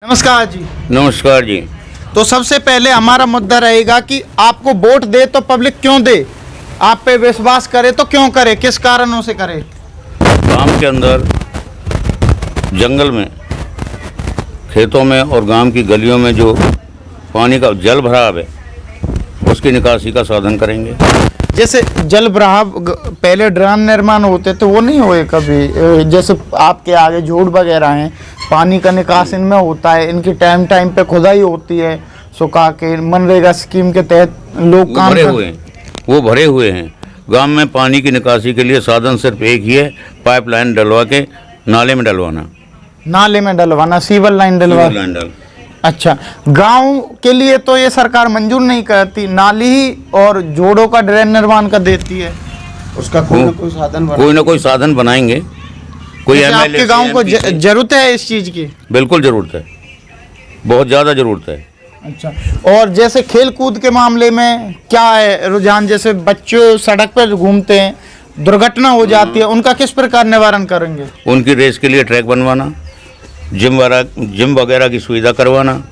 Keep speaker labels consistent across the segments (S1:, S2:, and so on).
S1: नमस्कार जी।
S2: नमस्कार जी।
S1: तो सबसे पहले हमारा मुद्दा रहेगा कि आपको वोट दे तो पब्लिक क्यों दे, आप पे विश्वास करे तो क्यों करे, किस कारणों से करे।
S2: गांव के अंदर, जंगल में, खेतों में और गांव की गलियों में जो पानी का जल भराव है उसकी निकासी का साधन करेंगे।
S1: जैसे जल भराव पहले ड्रेन निर्माण होते तो वो नहीं हुए कभी, जैसे आपके आगे झूठ वगैरह हैं, पानी का निकास इनमें होता है, इनकी टाइम टाइम पे खुदाई होती है, सुखा के मनरेगा स्कीम के तहत लोग काम
S2: वो भरे हुए हैं। गांव में पानी की निकासी के लिए साधन सिर्फ एक ही है, पाइपलाइन डलवा के नाले में डलवाना, सीवर लाइन डलवा। अच्छा, गांव के लिए तो ये सरकार मंजूर नहीं करती, नाली और जोड़ों का ड्रेन निर्माण कर देती है, उसका कोई ना कोई साधन बनाएंगे। कोई आपके गांव को जरूरत है इस चीज की? बिल्कुल जरूरत है, बहुत ज़्यादा जरूरत है। अच्छा, और जैसे खेल कूद के मामले में क्या है रुझान? जैसे बच्चों सड़क पर घूमते हैं, दुर्घटना हो जाती है, उनका किस प्रकार निवारण करेंगे? उनकी रेस के लिए ट्रैक बनवाना, जिम वगैरह की सुविधा करवाना,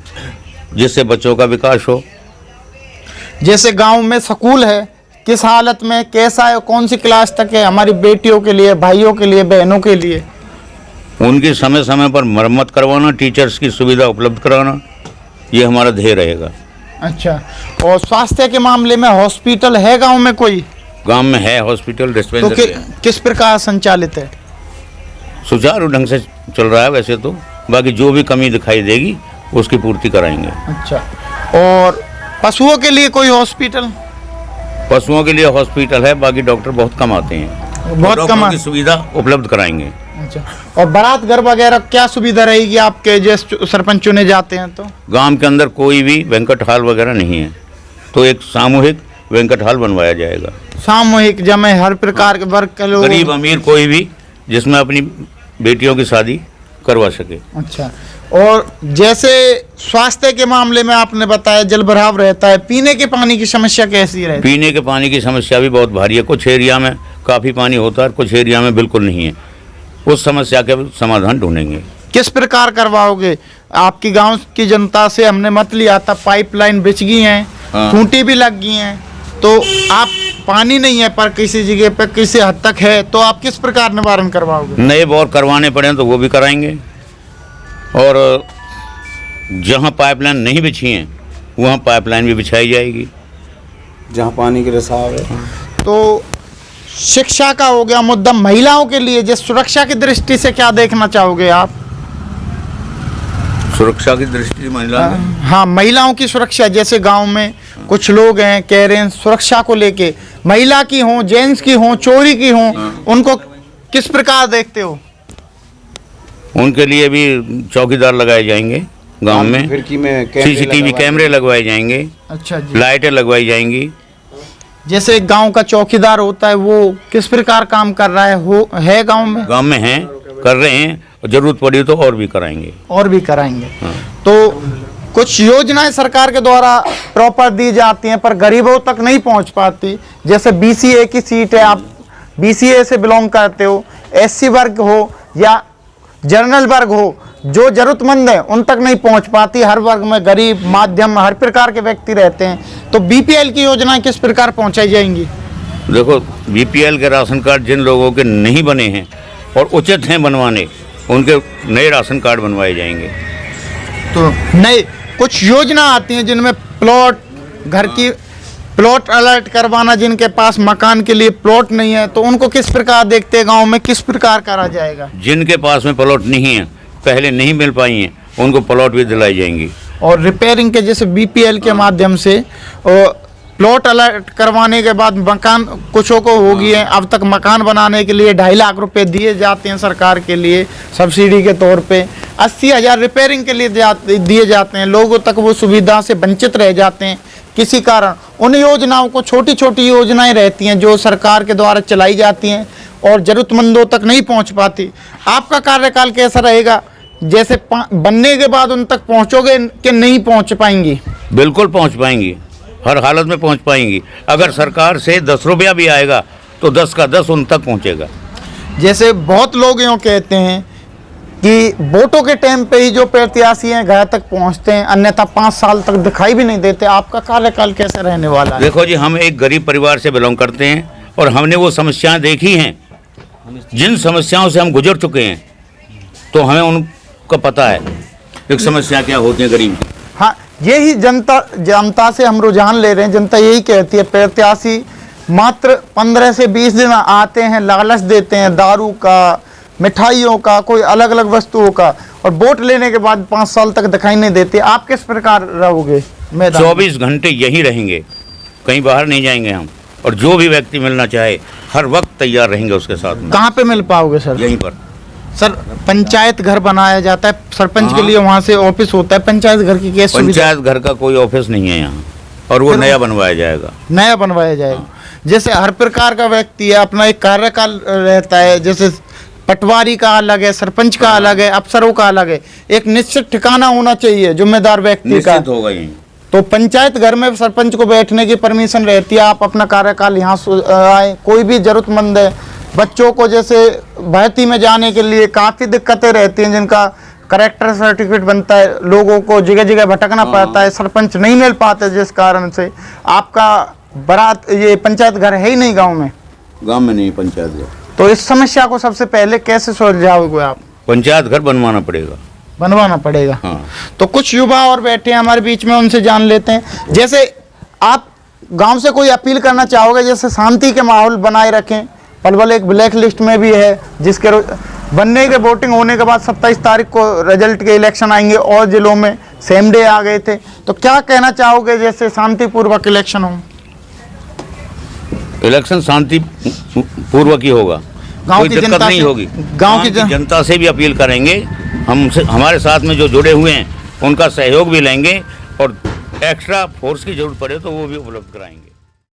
S2: जिससे बच्चों का विकास हो। जैसे गांव में स्कूल है, किस हालत में, कैसा है, कौन सी क्लास तक है हमारी बेटियों के लिए, भाइयों के लिए, बहनों के लिए? उनकी समय समय पर मरम्मत करवाना, टीचर्स की सुविधा उपलब्ध कराना, ये हमारा ध्येय रहेगा। अच्छा, और स्वास्थ्य के मामले में हॉस्पिटल है गांव में कोई? गांव में है हॉस्पिटल, डिस्पेंसरी। तो किस प्रकार संचालित है? सुचारू ढंग से चल रहा है वैसे तो, बाकी जो भी कमी दिखाई देगी उसकी पूर्ति कराएंगे। अच्छा, और पशुओं के लिए कोई हॉस्पिटल? पशुओं के लिए हॉस्पिटल है, बाकी डॉक्टर बहुत कम आते हैं, बहुत कम की सुविधा उपलब्ध कराएंगे। अच्छा, और बारात घर वगैरह क्या सुविधा रहेगी आपके जैसे सरपंच चुने जाते हैं? तो गांव के अंदर कोई भी बैंक्वेट हॉल वगैरह नहीं है, तो एक सामूहिक बैंक्वेट हॉल बनवाया जाएगा। सामूहिक जमे हर प्रकार के वर्ग के लोग, गरीब अमीर कोई भी, जिसमें अपनी बेटियों की शादी करवा सके। अच्छा, और जैसे स्वास्थ्य के मामले में आपने बताया जल भराव रहता है, पीने के पानी की समस्या कैसी है? पीने के पानी की समस्या भी बहुत भारी है, कुछ एरिया में काफ़ी पानी होता है, कुछ एरिया में बिल्कुल नहीं है। उस समस्या के समाधान ढूंढेंगे। किस प्रकार करवाओगे? आपकी गांव की जनता से हमने मत लिया था, पाइपलाइन बिछ गई हैं, खूंटी भी लग गई हैं, तो आप पानी नहीं है पर किसी जगह पर किसी हद तक है, तो आप किस प्रकार निवारण करवाओगे? नए बोर करवाने पड़े तो वो भी कराएंगे, और जहां पाइपलाइन नहीं बिछी हैं वहां पाइपलाइन भी बिछाई जाएगी, जहां पानी की रिसाव है। तो शिक्षा का हो गया मुद्दा। महिलाओं के लिए जिस सुरक्षा की दृष्टि से क्या देखना चाहोगे आप? सुरक्षा की दृष्टि महिला, हाँ, महिलाओं की सुरक्षा। जैसे गांव में कुछ लोग हैं कह रहे हैं सुरक्षा को लेके, महिला की हो, जेंट्स की हो, चोरी की हो, उनको किस प्रकार देखते हो? उनके लिए भी चौकीदार लगाए जाएंगे गांव में, सीसीटीवी कैमरे लगवाए जाएंगे। अच्छा जी, लाइटें लगवाई जाएंगी। जैसे गांव का चौकीदार होता है, वो किस प्रकार काम कर रहा है गांव में? गांव में है, कर रहे हैं, जरूरत पड़ी तो और भी कराएंगे। हाँ। तो कुछ योजनाएं सरकार के द्वारा प्रॉपर दी जाती हैं पर गरीबों तक नहीं पहुंच पाती। जैसे बीसीए की सीट है, आप बीसीए से बिलोंग करते हो, एससी वर्ग हो या जनरल वर्ग हो, जो जरूरतमंद है उन तक नहीं पहुंच पाती। हर वर्ग में गरीब, माध्यम, हर प्रकार के व्यक्ति रहते हैं, तो बीपीएल की योजनाएं किस प्रकार पहुंचाई जाएंगी? देखो, बीपीएल के राशन कार्ड जिन लोगों के नहीं बने हैं और उचित हैं बनवाने, उनके नए राशन कार्ड बनवाए जाएंगे। तो नए कुछ योजना आती हैं जिनमें प्लॉट, घर की प्लॉट अलर्ट करवाना, जिनके पास मकान के लिए प्लॉट नहीं है तो उनको किस प्रकार देखते हैं, गांव में किस प्रकार करा जाएगा? जिनके पास में प्लॉट नहीं है, पहले नहीं मिल पाई हैं, उनको प्लॉट भी दिलाई जाएंगी। और रिपेयरिंग के जैसे बीपीएल के माध्यम से प्लॉट अलर्ट करवाने के बाद मकान कुछों को हो गई है, अब तक मकान बनाने के लिए 2.5 लाख रुपए दिए जाते हैं सरकार के लिए सब्सिडी के तौर पे, 80,000 रिपेयरिंग के लिए दिए जाते हैं, लोगों तक वो सुविधा से वंचित रह जाते हैं किसी कारण। उन योजनाओं को, छोटी छोटी योजनाएं रहती हैं जो सरकार के द्वारा चलाई जाती हैं और ज़रूरतमंदों तक नहीं पहुंच पाती। आपका कार्यकाल कैसा रहेगा? जैसे बनने के बाद उन तक पहुंचोगे कि नहीं पहुंच पाएंगी? बिल्कुल पहुंच पाएंगी, हर हालत में पहुंच पाएंगी। अगर सरकार से 10 रुपया भी आएगा तो 10 का 10 उन तक पहुंचेगा। जैसे बहुत लोग यूँ कहते हैं
S1: कि वोटों के टाइम पे ही जो प्रत्याशी हैं घर तक पहुंचते हैं, अन्यथा 5 साल तक दिखाई भी नहीं देते। आपका कार्यकाल कैसे रहने वाला है?
S2: देखो जी, हम एक गरीब परिवार से बिलोंग करते हैं और हमने वो समस्याएं देखी हैं, जिन समस्याओं से हम गुजर चुके हैं, तो हमें उनका पता है एक समस्या क्या होती है गरीब की।
S1: हाँ, यही जनता से हम रुझान ले रहे हैं। जनता यही कहती है प्रत्याशी मात्र 15 से 20 दिन आते हैं, लालच देते हैं दारू का, मिठाइयों का, कोई अलग अलग वस्तुओं का, और वोट लेने के बाद 5 साल तक दिखाई नहीं देते। आप किस प्रकार रहोगे मैदान?
S2: 24 घंटे यहीं रहेंगे, कहीं बाहर नहीं जाएंगे हम, और जो भी व्यक्ति मिलना चाहे हर वक्त तैयार रहेंगे उसके साथ में।
S1: कहाँ पे मिल पाओगे सर?
S2: यहीं पर
S1: सर, पंचायत घर बनाया जाता है सरपंच के लिए, वहाँ से ऑफिस होता है। पंचायत घर की क्या सुविधा?
S2: पंचायत घर का कोई ऑफिस नहीं है यहाँ, और वो नया बनवाया जाएगा।
S1: नया बनवाया जाएगा। जैसे हर प्रकार का व्यक्ति है, अपना एक कार्यकाल रहता है, जैसे पटवारी का अलग है, सरपंच का अलग है, अफसरों का अलग है। एक निश्चित ठिकाना होना चाहिए जिम्मेदार व्यक्ति का।
S2: होगा यहीं।
S1: तो पंचायत घर में सरपंच को बैठने की परमिशन रहती है, आप अपना कार्यकाल यहाँ आए। कोई भी जरूरतमंद है, बच्चों को जैसे भर्ती में जाने के लिए काफ़ी दिक्कतें रहती हैं, जिनका करेक्टर सर्टिफिकेट बनता है, लोगों को जगह जगह भटकना पड़ता है, सरपंच नहीं मिल पाते, जिस कारण से आपका बारात ये पंचायत घर है ही नहीं गांव में
S2: नहीं पंचायत घर।
S1: तो इस समस्या को सबसे पहले कैसे सुलझाओगे आप?
S2: पंचायत घर बनवाना पड़ेगा। हाँ।
S1: तो कुछ युवा और बैठे हैं हमारे बीच में, उनसे जान लेते हैं। जैसे आप गांव से कोई अपील करना चाहोगे, जैसे शांति के माहौल बनाए रखें। पलवल एक ब्लैक लिस्ट में भी है, जिसके बनने के वोटिंग होने के बाद 27 तारीख को रिजल्ट के इलेक्शन आएंगे, और जिलों में सेम डे आ गए थे। तो क्या कहना चाहोगे जैसे शांतिपूर्वक इलेक्शन हो?
S2: इलेक्शन शांति पूर्वक ही होगा, कोई दिक्कत नहीं होगी। गांव की जनता से भी अपील करेंगे, हमारे साथ में जो जुड़े हुए हैं उनका सहयोग भी लेंगे, और एक्स्ट्रा फोर्स की जरूरत पड़े तो वो भी उपलब्ध कराएंगे।